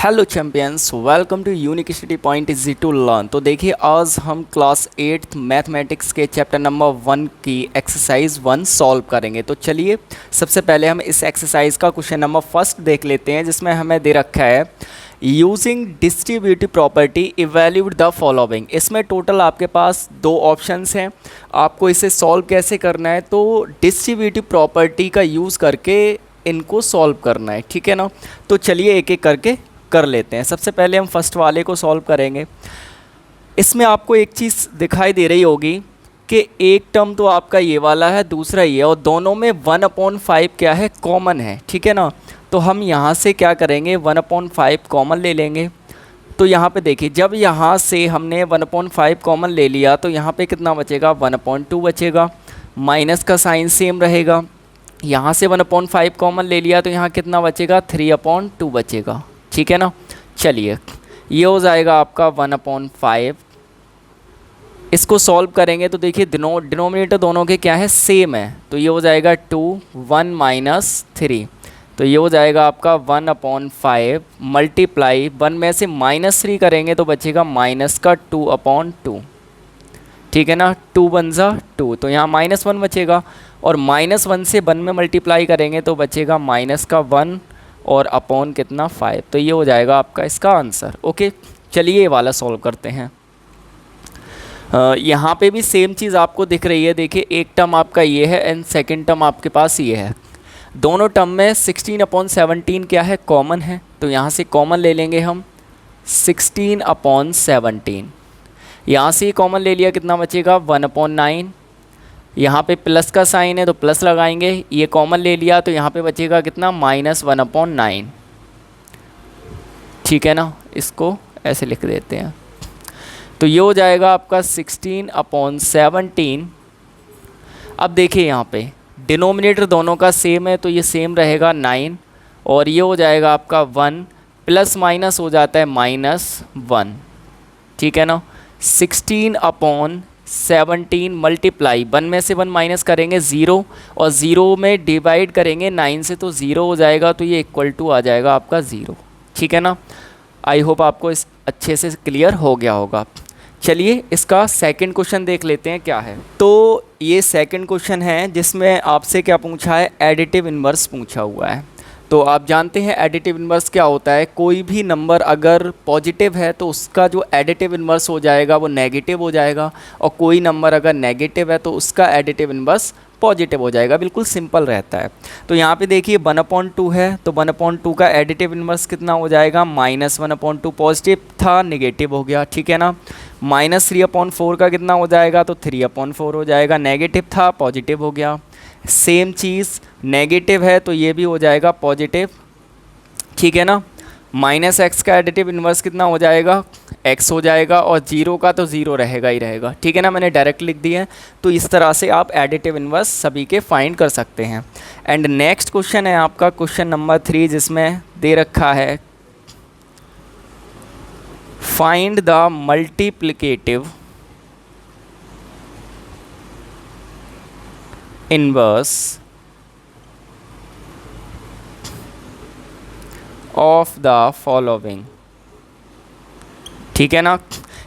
Hello champions, welcome to unique study point easy to learn. तो देखिए, आज हम क्लास 8th मैथमेटिक्स के चैप्टर नंबर 1 की एक्सरसाइज 1 सॉल्व करेंगे। तो चलिए, सबसे पहले हम इस एक्सरसाइज का क्वेश्चन नंबर फर्स्ट देख लेते हैं, जिसमें हमें दे रखा है using distributive property evaluate the following. इसमें टोटल आपके पास दो ऑप्शंस हैं, आपको इसे सॉल्व कैसे करना है। तो डिस्ट्रीब्यूटिव प्रॉपर्टी का यूज़ करके इनको सॉल्व करना है, ठीक है ना। तो चलिए एक एक करके कर लेते हैं। सबसे पहले हम फर्स्ट वाले को सॉल्व करेंगे। इसमें आपको एक चीज़ दिखाई दे रही होगी कि एक टर्म तो आपका ये वाला है, दूसरा ये, और दोनों में 1/5 क्या है, कॉमन है, ठीक है ना। तो हम यहाँ से क्या करेंगे, 1/5 कॉमन ले लेंगे। तो यहाँ पे देखिए, जब यहाँ से हमने 1/5 कॉमन ले लिया तो यहाँ पे कितना बचेगा, 1/2 बचेगा। माइनस का साइन सेम रहेगा। यहाँ से 1/5 कॉमन ले लिया तो यहाँ कितना बचेगा, 3/2 बचेगा, ठीक है ना। चलिए, ये हो जाएगा आपका 1/5। इसको सॉल्व करेंगे तो देखिए डिनोमिनेटर दोनों के क्या है, सेम है। तो ये हो जाएगा 2, 1 - 3। तो ये हो जाएगा आपका 1/5 मल्टीप्लाई 1 में से -3 करेंगे तो बचेगा माइनस का 2/2, ठीक है ना। 2 × 1 = 2, तो यहाँ -1 बचेगा, और -1 से 1 में मल्टीप्लाई करेंगे तो बचेगा माइनस का 1 और अपॉन कितना, 5। तो ये हो जाएगा आपका इसका आंसर। ओके, चलिए ये वाला सॉल्व करते हैं। यहाँ पे भी सेम चीज़ आपको दिख रही है। देखिए, एक टर्म आपका ये है एंड सेकंड टर्म आपके पास ये है। दोनों टर्म में 16/17 क्या है, कॉमन है। तो यहाँ से कॉमन ले लेंगे हम 16/17। यहाँ से कॉमन ले लिया, कितना बचेगा, 1/9। यहाँ पे प्लस का साइन है तो प्लस लगाएंगे। ये कॉमन ले लिया तो यहाँ पे बचेगा कितना, -1/9, ठीक है ना। इसको ऐसे लिख देते हैं। तो ये हो जाएगा आपका 16/17। अब देखिए, यहाँ पे डिनोमिनेटर दोनों का सेम है तो ये सेम रहेगा 9, और ये हो जाएगा आपका 1, प्लस माइनस हो जाता है -1, ठीक है ना। 16/17 मल्टीप्लाई 1 में से 1 माइनस करेंगे 0, और 0 में डिवाइड करेंगे 9 से तो 0 हो जाएगा। तो ये इक्वल टू आ जाएगा आपका 0, ठीक है ना। आई होप आपको इस अच्छे से क्लियर हो गया होगा। चलिए इसका सेकंड क्वेश्चन देख लेते हैं क्या है। तो ये सेकंड क्वेश्चन है, जिसमें आपसे क्या पूछा है, एडिटिव इन्वर्स पूछा हुआ है। तो आप जानते हैं एडिटिव इन्वर्स क्या होता है। कोई भी नंबर अगर पॉजिटिव है तो उसका जो एडिटिव इन्वर्स हो जाएगा वो नेगेटिव हो जाएगा, और कोई नंबर अगर नेगेटिव है तो उसका एडिटिव इन्वर्स पॉजिटिव हो जाएगा। बिल्कुल सिंपल रहता है। तो यहाँ पे देखिए 1/2 है, तो 1/2 का एडिटिव इन्वर्स कितना हो जाएगा, -1/2। पॉजिटिव था, नेगेटिव हो गया, ठीक है ना। -3/4 का कितना हो जाएगा, तो 3/4 हो जाएगा। नेगेटिव था, पॉजिटिव हो गया। सेम चीज़, नेगेटिव है तो ये भी हो जाएगा पॉजिटिव, ठीक है ना। -x का एडिटिव इन्वर्स कितना हो जाएगा, x हो जाएगा, और 0 का तो 0 रहेगा ही रहेगा, ठीक है ना। मैंने डायरेक्ट लिख दिया है। तो इस तरह से आप एडिटिव इन्वर्स सभी के फाइंड कर सकते हैं। एंड नेक्स्ट क्वेश्चन है आपका क्वेश्चन नंबर 3, जिसमें दे रखा है find the multiplicative inverse of the following, ठीक है ना।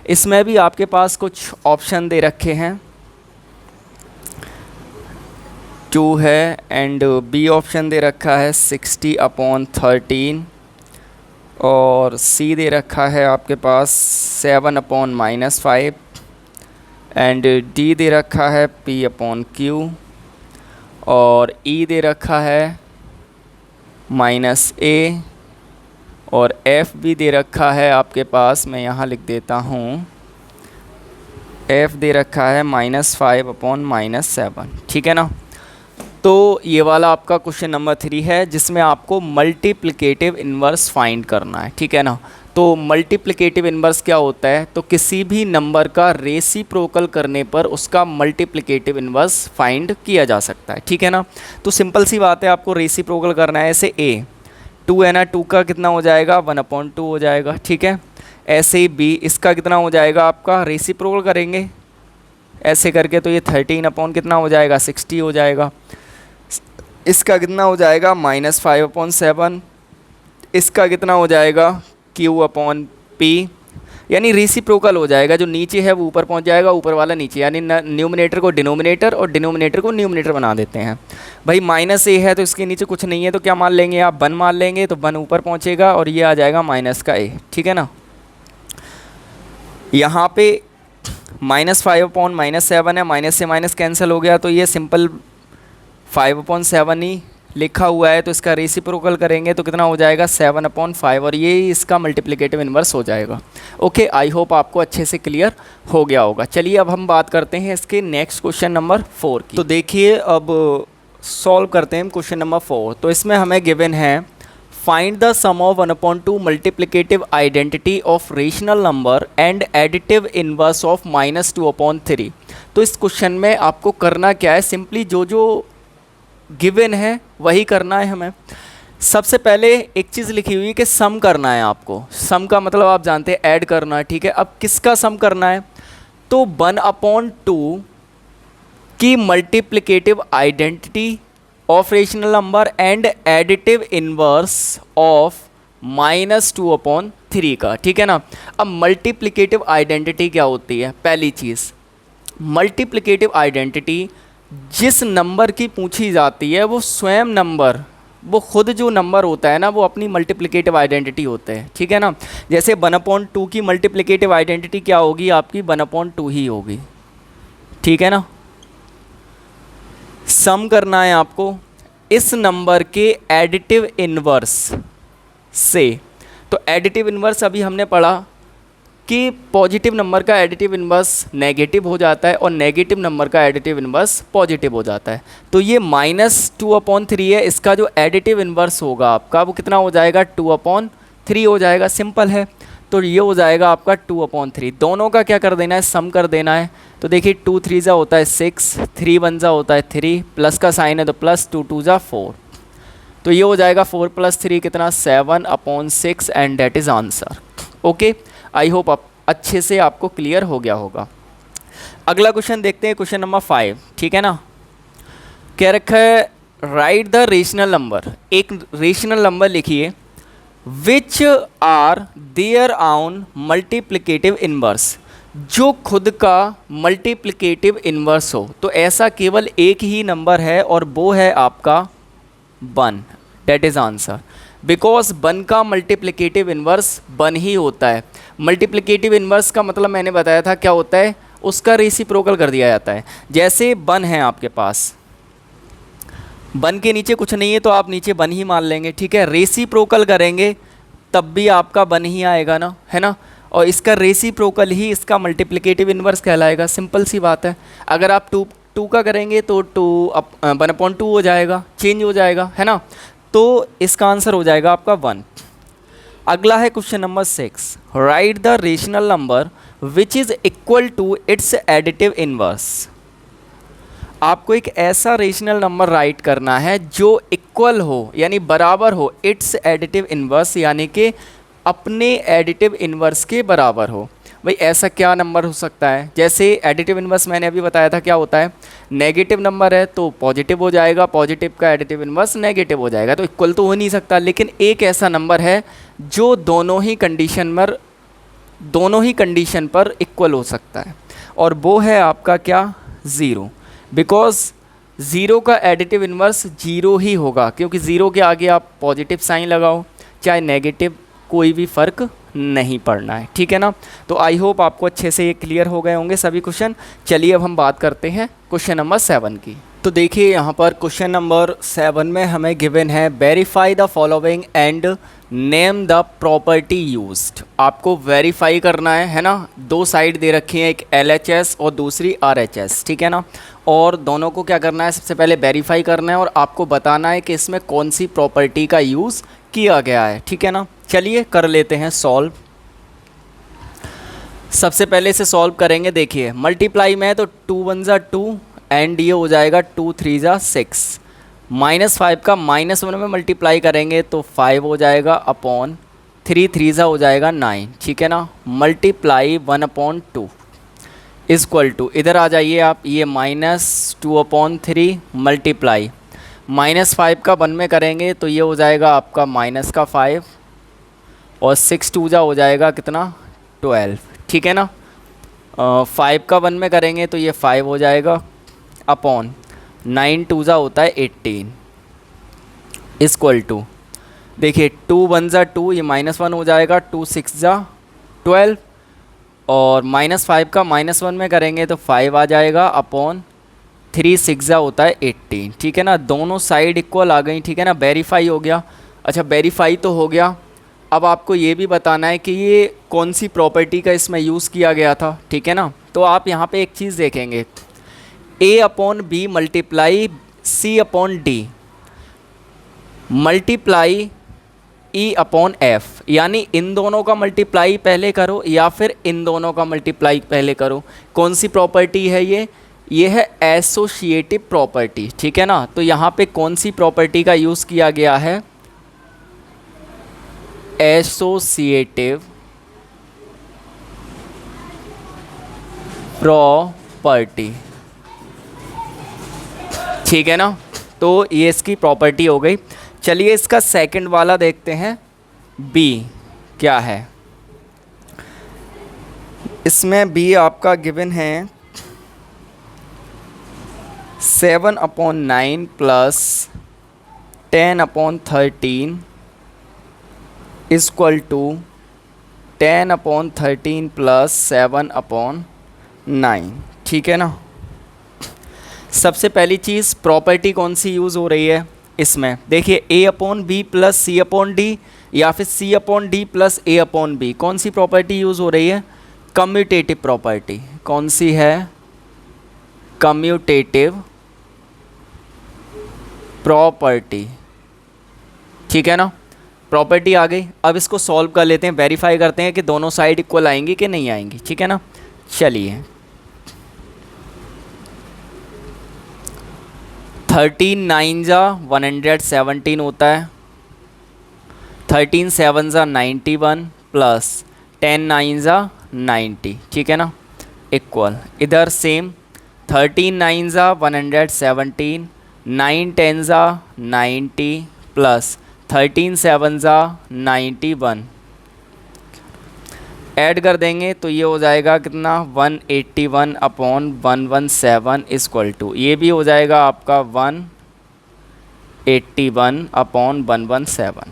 इसमें भी आपके पास कुछ ऑप्शन दे रखे हैं। 2 है, एंड बी ऑप्शन दे रखा है 60/13, और सी दे रखा है आपके पास 7/-5, एंड डी दे रखा है P/Q, और ई दे रखा है -a, और f भी दे रखा है आपके पास, मैं यहाँ लिख देता हूँ, f दे रखा है -5/-7, ठीक है ना। तो ये वाला आपका क्वेश्चन नंबर 3 है, जिसमें आपको मल्टीप्लिकेटिव इन्वर्स फाइंड करना है, ठीक है ना। तो मल्टीप्लिकेटिव इन्वर्स क्या होता है, तो किसी भी नंबर का रेसिप्रोकल करने पर उसका मल्टीप्लिकेटिव इन्वर्स फाइंड किया जा सकता है, ठीक है ना। तो सिंपल सी बात है, आपको रेसिप्रोकल करना है। ऐसे a 2 है ना, 2 का कितना हो जाएगा, 1/2 हो जाएगा, ठीक है। ऐसे ही b, इसका कितना हो जाएगा, आपका रेसिप्रोकल करेंगे ऐसे करके तो ये 13 कितना हो जाएगा, 60 हो जाएगा। इसका कितना हो जाएगा, -5/7। इसका कितना हो जाएगा, क्यू अपॉन पी, यानी रेसिप्रोकल हो जाएगा, जो नीचे है वो ऊपर पहुंच जाएगा, ऊपर वाला नीचे, यानी न्यूमिनेटर को डिनोमिनेटर और डिनोमिनेटर को न्यूमिनेटर बना देते हैं। भाई माइनस ए है तो इसके नीचे कुछ नहीं है तो क्या मान लेंगे आप, वन मान लेंगे, तो वन ऊपर पहुंचेगा और ये आ जाएगा माइनस का ए, ठीक है ना। यहाँ पे -5/-7 है, माइनस से माइनस कैंसिल हो गया तो ये सिंपल 5/7 ही लिखा हुआ है, तो इसका रेसिप्रोकल करेंगे तो कितना हो जाएगा 7/5, और ये इसका मल्टीप्लिकेटिव इन्वर्स हो जाएगा। ओके, आई होप आपको अच्छे से क्लियर हो गया होगा। चलिए अब हम बात करते हैं इसके नेक्स्ट क्वेश्चन नंबर 4 की। तो देखिए अब सॉल्व करते हैं क्वेश्चन नंबर 4। तो इसमें हमें गिवन है find the sum of 1/2 multiplicative identity of rational number and additive inverse of -2/3। तो इस क्वेश्चन में आपको करना क्या है, सिंपली जो गिवन है वही करना है हमें। सबसे पहले एक चीज़ लिखी हुई है कि सम करना है आपको। सम का मतलब आप जानते हैं ऐड करना है, ठीक है। अब किसका सम करना है, तो 1/2 की multiplicative identity of rational number and additive inverse of -2/3 का, ठीक है ना। अब मल्टीप्लिकेटिव आइडेंटिटी क्या होती है, पहली चीज़ मल्टीप्लिकेटिव आइडेंटिटी जिस नंबर की पूछी जाती है वो स्वयं नंबर, वो खुद जो नंबर होता है ना वो अपनी मल्टीप्लिकेटिव आइडेंटिटी होते हैं, ठीक है ना। जैसे 1/2 की मल्टीप्लिकेटिव आइडेंटिटी क्या होगी आपकी, 1/2 ही होगी, ठीक है ना। सम करना है आपको इस नंबर के एडिटिव इनवर्स से। तो एडिटिव इनवर्स अभी हमने पढ़ा कि पॉजिटिव नंबर का एडिटिव इनवर्स नेगेटिव हो जाता है और नेगेटिव नंबर का एडिटिव इनवर्स पॉजिटिव हो जाता है। तो ये -2/3 है, इसका जो एडिटिव इनवर्स होगा आपका वो कितना हो जाएगा, 2/3 हो जाएगा, सिंपल है। तो ये हो जाएगा आपका 2/3। दोनों का क्या कर देना है, सम कर देना है। तो देखिए 2 3 जा होता है 6, 3 1 जा होता है 3, प्लस का साइन है तो प्लस, 2 2 जा 4, तो ये हो जाएगा 4 + 3 कितना 7/6 and that is answer. Okay, I hope आप अच्छे से आपको क्लियर हो गया होगा। अगला क्वेश्चन देखते हैं, क्वेश्चन नंबर 5, ठीक है ना। कह रखा है राइट द रेशनल नंबर, एक रेशनल नंबर लिखिए which are there on multiplicative inverse, जो खुद का मल्टीप्लिकेटिव इनवर्स हो। तो ऐसा केवल एक ही नंबर है और वो है आपका 1, डेट इज़ आंसर। बिकॉज 1 का मल्टीप्लिकेटिव इन्वर्स 1 ही होता है। मल्टीप्लिकेटिव इन्वर्स का मतलब मैंने बताया था क्या होता है, उसका रेसिप्रोकल कर दिया जाता है। जैसे 1 है आपके पास, 1 के नीचे कुछ नहीं है तो आप नीचे 1 ही मान लेंगे, ठीक है। रेसिप्रोकल करेंगे तब भी आपका 1 ही आएगा ना, है ना। और इसका रेसिप्रोकल ही इसका मल्टीप्लिकेटिव इन्वर्स कहलाएगा, सिंपल सी बात है। अगर आप 2 का करेंगे तो 1/2 हो जाएगा, चेंज हो जाएगा, है ना। तो इसका आंसर हो जाएगा आपका 1। अगला है question number 6, write the rational number which is equal to its additive inverse. आपको एक ऐसा रेशनल नंबर राइट करना है जो इक्वल हो यानी बराबर हो इट्स एडिटिव इनवर्स, यानी कि अपने एडिटिव इनवर्स के बराबर हो। भाई ऐसा क्या नंबर हो सकता है, जैसे एडिटिव इनवर्स मैंने अभी बताया था क्या होता है, नेगेटिव नंबर है तो पॉजिटिव हो जाएगा, पॉजिटिव का एडिटिव इनवर्स नेगेटिव हो जाएगा, तो इक्वल तो हो नहीं सकता। लेकिन एक ऐसा नंबर है जो दोनों ही कंडीशन पर इक्वल हो सकता है, और वो है आपका क्या, 0। बिकॉज 0 का एडिटिव इनवर्स 0 ही होगा, क्योंकि 0 के आगे आप पॉजिटिव साइन लगाओ चाहे नेगेटिव, कोई भी फ़र्क नहीं पड़ना है, ठीक है ना। तो आई होप आपको अच्छे से ये क्लियर हो गए होंगे सभी क्वेश्चन। चलिए अब हम बात करते हैं क्वेश्चन नंबर 7 की। तो देखिए यहाँ पर क्वेश्चन नंबर 7 में हमें गिवन है verify the following and name the property used. आपको वेरीफाई करना है ना। 2 साइड दे रखी हैं, एक LHS और दूसरी RHS, ठीक है ना। और दोनों को क्या करना है, सबसे पहले वेरीफाई करना है और आपको बताना है कि इसमें कौन सी प्रॉपर्टी का यूज़ किया गया है, ठीक है ना। चलिए कर लेते हैं सॉल्व। सबसे पहले इसे सॉल्व करेंगे। देखिए मल्टीप्लाई में है तो 2 1 जा 2 एंड ये हो जाएगा 2 3 जा 6, -5 का -1 में मल्टीप्लाई करेंगे तो 5 हो जाएगा अपॉन 3 3 जा हो जाएगा 9, ठीक है ना। मल्टीप्लाई 1/2 इक्वल टू, इधर आ जाइए आप, ये -2/3 मल्टीप्लाई -5 का 1 में करेंगे तो ये हो जाएगा आपका -5 और 6 टू जा हो जाएगा कितना 12, ठीक है ना। 5 का 1 में करेंगे तो ये 5 हो जाएगा अपॉन 9 टू जा होता है 18 इक्वल टू, देखिए 2 1 जा 2, ये -1 हो जाएगा, 2 6 जा 12 और -5 का -1 में करेंगे तो 5 आ जाएगा अपॉन 3 6 जा होता है 18, ठीक है ना। दोनों साइड इक्वल आ गई, ठीक है ना, वेरीफाई हो गया। अच्छा वेरीफाई तो हो गया, अब आपको ये भी बताना है कि ये कौन सी प्रॉपर्टी का इसमें यूज़ किया गया था, ठीक है ना। तो आप यहाँ पे एक चीज़ देखेंगे, a upon B multiply c upon D multiply e upon F, यानी इन दोनों का मल्टीप्लाई पहले करो या फिर इन दोनों का मल्टीप्लाई पहले करो। कौन सी प्रॉपर्टी है ये है एसोसिएटिव प्रॉपर्टी, ठीक है ना। तो यहाँ पे कौन सी प्रॉपर्टी का यूज़ किया गया है, एसोसिएटिव प्रॉपर्टी, ठीक है ना। तो ये इसकी प्रॉपर्टी हो गई। चलिए इसका सेकंड वाला देखते हैं, बी क्या है। इसमें बी आपका गिवन है 7/9 प्लस 10/13 इक्वल टू 10/13 प्लस 7/9, ठीक है ना। सबसे पहली चीज़ प्रॉपर्टी कौन सी यूज़ हो रही है इसमें, देखिए a upon B plus C upon D या फिर c upon D plus a upon B, कौन सी प्रॉपर्टी यूज़ हो रही है, कम्यूटेटिव प्रॉपर्टी। कौन सी है, कम्यूटेटिव प्रॉपर्टी, ठीक है ना। प्रॉपर्टी आ गई, अब इसको सॉल्व कर लेते हैं, वेरीफाई करते हैं कि दोनों साइड इक्वल आएंगी कि नहीं आएंगी, ठीक है ना। चलिए 13 9 जा 117 होता है, 13 7 जा 91 प्लस 10 9 जा 90, ठीक है ना, इक्वल। इधर सेम 13 9 जा 117, 9 10 जा 90 प्लस 13 7 जा 91, ऐड कर देंगे तो ये हो जाएगा कितना 181 अपॉन 117 इक्वल टू, ये भी हो जाएगा आपका 181 अपॉन 117,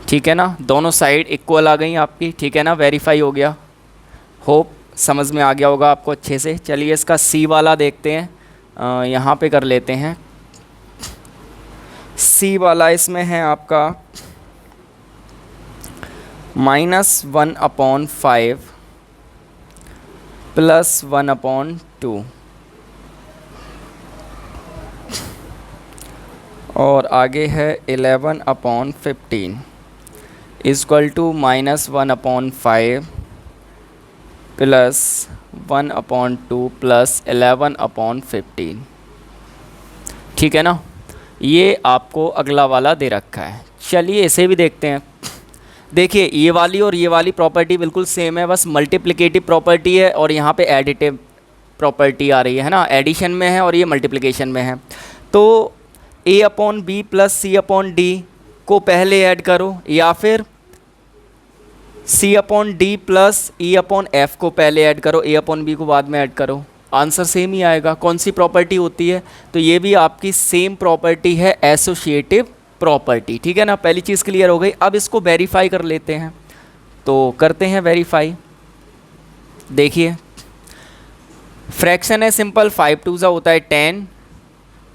ठीक है ना। दोनों साइड इक्वल आ गई आपकी, ठीक है ना, वेरीफाई हो गया। होप समझ में आ गया होगा आपको अच्छे से। चलिए इसका सी वाला देखते हैं, यहाँ पे कर लेते हैं। सी वाला इसमें है आपका -1/5 प्लस 1/2 और आगे है 11/15 इक्वल टू -1/5 प्लस 1/2 प्लस 11/15, ठीक है ना। ये आपको अगला वाला दे रखा है। चलिए इसे भी देखते हैं। देखिए ये वाली और ये वाली प्रॉपर्टी बिल्कुल सेम है, बस मल्टीप्लिकेटिव प्रॉपर्टी है और यहाँ पे एडिटिव प्रॉपर्टी आ रही है ना, एडिशन में है और ये मल्टीप्लिकेशन में है। तो a upon B plus c upon D को पहले ऐड करो या फिर c upon D plus e upon F को पहले ऐड करो, a अपॉन बी को बाद में ऐड करो, आंसर सेम ही आएगा। कौन सी प्रॉपर्टी होती है, तो ये भी आपकी सेम प्रॉपर्टी है, एसोसिएटिव प्रॉपर्टी, ठीक है ना। पहली चीज़ क्लियर हो गई। अब इसको वेरीफाई कर लेते हैं, तो करते हैं वेरीफाई। देखिए फ्रैक्शन है सिंपल, 5 2 जा होता है 10,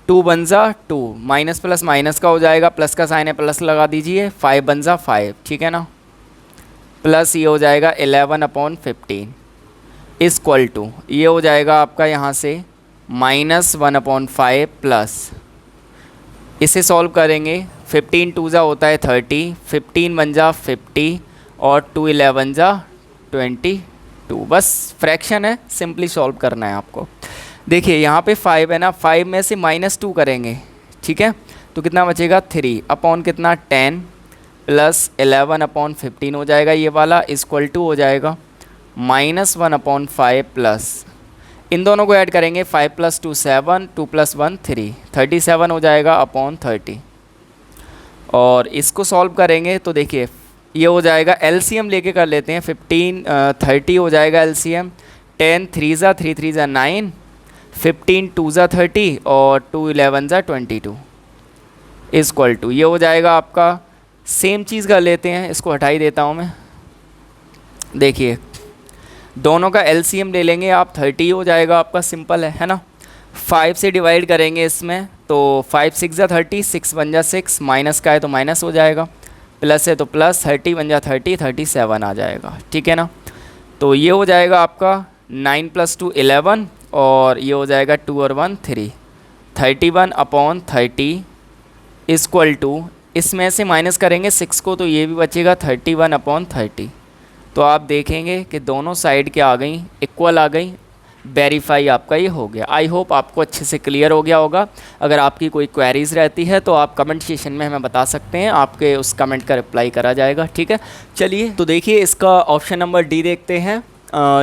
2 1 जा 2, माइनस प्लस माइनस का हो जाएगा, प्लस का साइन है प्लस लगा दीजिए, 5 1 जा 5, ठीक है ना, प्लस ये हो जाएगा 11/15 इक्वल टू, ये हो जाएगा आपका यहाँ से -1/5 प्लस, इसे सॉल्व करेंगे, 15 2 जा होता है 30, 15 1 जा 50 और 2 11 जा 22, बस फ्रैक्शन है, सिंपली सॉल्व करना है आपको। देखिए यहाँ पे 5 है ना, 5 में से -2 करेंगे, ठीक है, तो कितना बचेगा 3 अपॉन कितना 10 प्लस 11/15 हो जाएगा ये वाला, इक्वल टू हो जाएगा -1/5 प्लस, इन दोनों को ऐड करेंगे, 5 + 2 7, 2 + 1 3, 37 हो जाएगा अपॉन 30। और इसको सॉल्व करेंगे तो देखिए ये हो जाएगा एलसीएम लेके कर लेते हैं, 15 30 हो जाएगा एलसीएम, 10 3 ज़ा 3 3 ज़ा 9, 15 2 ज़ा 30 और 2 11 ज़ा 22 इक्वल टू, ये हो जाएगा आपका, सेम चीज़ कर लेते हैं, इसको हटा ही देता हूँ मैं। देखिए दोनों का एलसीएम ले लेंगे आप, 30 हो जाएगा आपका, सिंपल है ना। 5 से डिवाइड करेंगे इसमें तो 5 6 ज़ा 30, 6 1 ज़ा 6, माइनस का है तो माइनस हो जाएगा, प्लस है तो प्लस, 30 1 ज़ा 30, 37 आ जाएगा, ठीक है ना। तो ये हो जाएगा आपका 9 + 2 11 और ये हो जाएगा 2 और 1 3, 31/30 इक्वल टू, इसमें से माइनस करेंगे 6 को तो ये भी बचेगा 31/30। तो आप देखेंगे कि दोनों साइड क्या आ गई, इक्वल आ गई, वेरीफाई आपका ये हो गया। आई होप आपको अच्छे से क्लियर हो गया होगा। अगर आपकी कोई क्वेरीज़ रहती है तो आप कमेंट सेशन में हमें बता सकते हैं, आपके उस कमेंट का रिप्लाई करा जाएगा, ठीक है। चलिए तो देखिए इसका ऑप्शन नंबर डी देखते हैं,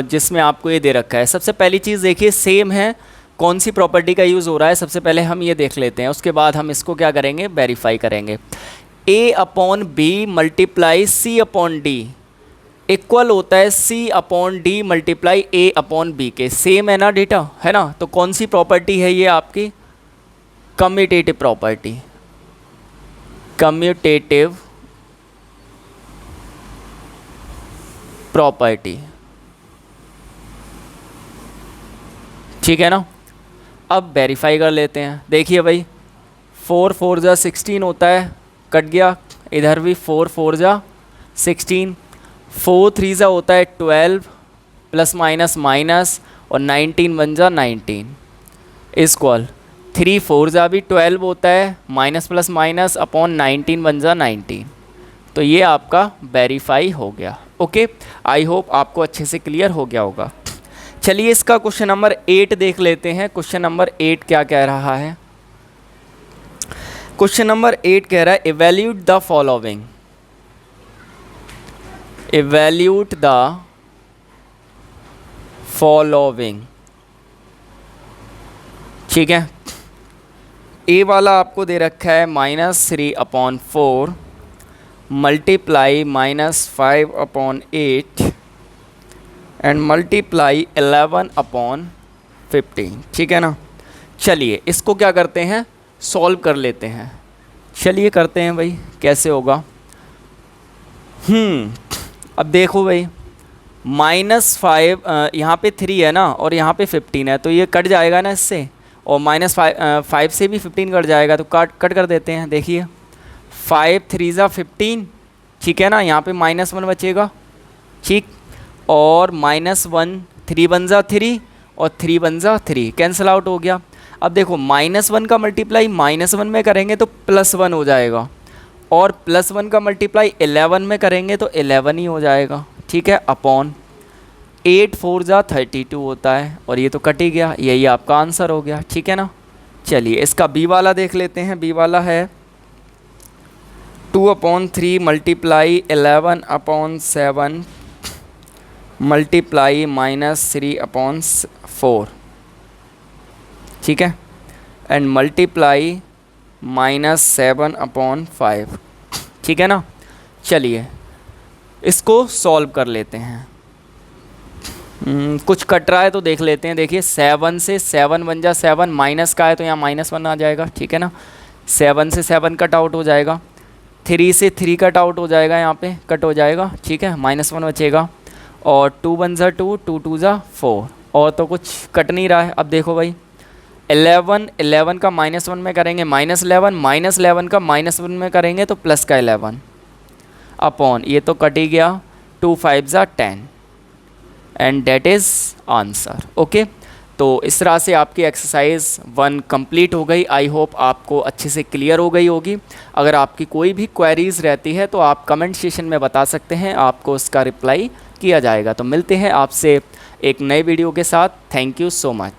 जिसमें आपको ये दे रखा है। सबसे पहली चीज़ देखिए सेम है, कौन सी प्रॉपर्टी का यूज़ हो रहा है, सबसे पहले हम ये देख लेते हैं, उसके बाद हम इसको क्या करेंगे, वेरीफाई करेंगे। A/B × C/D इक्वल होता है C/D × A/B के, सेम है ना डेटा, है ना। तो कौन सी प्रॉपर्टी है ये आपकी, कम्यूटेटिव प्रॉपर्टी, कम्यूटेटिव प्रॉपर्टी, ठीक है ना। अब वेरीफाई कर लेते हैं। देखिए भाई 4 4 ज़ा 16 होता है, कट गया, इधर भी 4 4 ज़ा 16, 4 3 ज़ा होता है 12 प्लस माइनस माइनस और 19 1 ज़ा 19 इक्वल 3 4 ज़ा भी 12 होता है, माइनस प्लस माइनस अपॉन 19 1 ज़ा 19। तो ये आपका वेरीफाई हो गया। ओके, आई होप आपको अच्छे से क्लियर हो गया होगा। चलिए इसका क्वेश्चन नंबर 8 देख लेते हैं। क्वेश्चन नंबर 8 क्या कह रहा है। क्वेश्चन नंबर 8 कह रहा है evaluate the following, evaluate the following, ठीक है। ए वाला आपको दे रखा है -3/4 मल्टीप्लाई -5/8 एंड मल्टीप्लाई 11/15, ठीक है ना। चलिए इसको क्या करते हैं, सॉल्व कर लेते हैं। चलिए करते हैं भाई, कैसे होगा। अब देखो भाई -5 यहाँ पे 3 है ना और यहाँ पे 15 है, तो ये कट जाएगा ना इससे, और -5 से भी 15 कट जाएगा, तो कट कर देते हैं। देखिए 5 3 ज़ा 15, ठीक है ना, यहाँ पे -1 बचेगा, ठीक, और -1 3 1 ज़ा 3 और 3 1 ज़ा 3 कैंसिल आउट हो गया। अब देखो -1 का मल्टीप्लाई -1 में करेंगे तो +1 हो जाएगा, और +1 का मल्टीप्लाई 11 में करेंगे तो 11 ही हो जाएगा, ठीक है, अपॉन 8 4 ज़ा 32 होता है, और ये तो कट ही गया, यही आपका आंसर हो गया, ठीक है ना। चलिए इसका बी वाला देख लेते हैं। बी वाला है 2/3 मल्टीप्लाई 11/7 मल्टीप्लाई -3/4, ठीक है, एंड मल्टीप्लाई -7/5, ठीक है ना। चलिए इसको सॉल्व कर लेते हैं। कुछ कट रहा है तो देख लेते हैं। देखिए 7 से 7 1 ज़ा 7, माइनस का है तो यहाँ -1 आ जाएगा, ठीक है ना। 7 से 7 कट आउट हो जाएगा, 3 से 3 कट आउट हो जाएगा, यहाँ पे कट हो जाएगा, ठीक है, -1 बचेगा, और 2 1 ज़ा 2, 2 2 ज़ा 4, और तो कुछ कट नहीं रहा है। अब देखो भाई 11 का -1 में करेंगे -11 का -1 में करेंगे तो प्लस का 11 अपॉन, ये तो कट ही गया, 2 5 ज़ा 10 and that is answer. Okay, तो इस तरह से आपकी एक्सरसाइज 1 कंप्लीट हो गई। आई होप आपको अच्छे से क्लियर हो गई होगी। अगर आपकी कोई भी क्वेरीज़ रहती है तो आप कमेंट सेशन में बता सकते हैं, आपको उसका रिप्लाई किया जाएगा। तो मिलते हैं आपसे एक नए वीडियो के साथ। Thank you so much.